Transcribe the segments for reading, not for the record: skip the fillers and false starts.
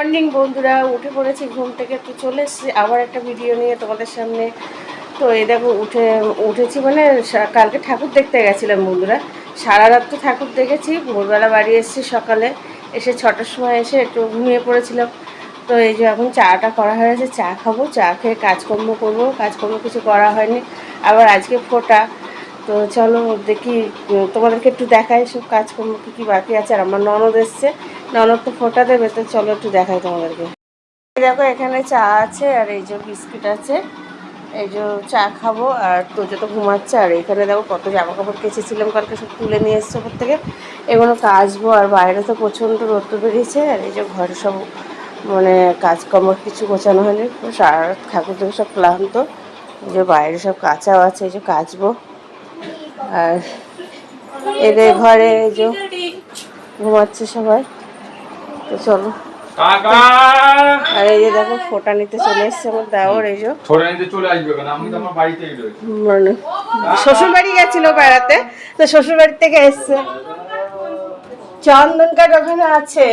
Morning বন্ধুরা, উঠে পড়েছি ঘুম থেকে, তো চলে এসেছি আবার একটা ভিডিও নিয়ে তোমাদের সামনে। তো এই দেখো উঠেছি মানে কালকে ঠাকুর দেখতে গেছিলাম বন্ধুরা। সারা রাত তো ঠাকুর দেখেছি, ভোরবেলা বাড়ি এসেছি সকালে, এসে 6টার সময় এসে একটু ঘুমিয়ে পড়েছিলাম। তো এই যে এখন চাটা করা হয়েছে, চা খাবো, চা খেয়ে কাজকর্ম করবো। কাজকর্ম কিছু করা হয়নি, আবার আজকে ফোঁটা। তো চলো দেখি, তোমাদেরকে একটু দেখাই সব কাজকর্ম কী কী বাকি আছে। আর আমার ননদ এসছে, ননদ তো ফোঁটা দেবে, তো চলো একটু দেখাই তোমাদেরকে। দেখো এখানে চা আছে, আর এই যে বিস্কিট আছে, এই যে চা খাবো। আর তোজো তো ঘুমাচ্ছে। আর এখানে দেখো কত জামা কাপড় কেচেছিলাম কালকে, সব তুলে নিয়ে এসছে ওপর থেকে, এগুলো কাচবো। আর বাইরে তো প্রচণ্ড রোদ্দুর বেরিয়েছে। আর এই যে ঘরে সব মানে কাজকর্ম কিছু গোছানো হয়নি, সারা রাত ঠাকুর থেকে সব ক্লান্ত। এই যে বাইরে সব কাঁচাও আছে, এই যে কাচবো। আর এদের ঘরে এই যে ঘুমাচ্ছে সবাই। তো চলো। আর এই যে দেখো ফোঁটা নিতে চলে এসছে আমার দেওর। এই যে মানে শ্বশুর বাড়ি গেছিল বেড়াতে, তো শ্বশুর বাড়ি থেকে এসছে। চন্দন কাঠ ওখানে আছে।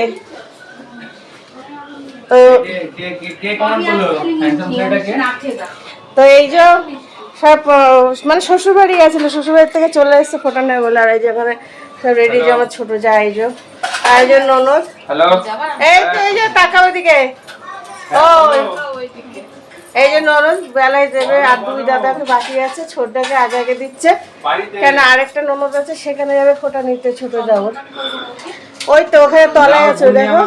তো এই যে সব মানে শ্বশুর বাড়ি গেছিল, শ্বশুর বাড়ি থেকে চলে এসছে ফোঁটা নেই বলে। আর এই যে এখানে সব রেডি, যে আমার ছোট যা, এই যে আর এই যে ননদ। এই তো এই যে তাকাও ওদিকে, ও এই যে ননদ বেলায় দেবে। আর দুই দাদাকে বাকি আছে, ছোটটাকে আগে আগে দিচ্ছে, কেন আরেকটা ননদ আছে সেখানে যাবে ফোঁটা নিতে, ছোট দেওর। ওই তো ওখানে তলায় আছে দেখো।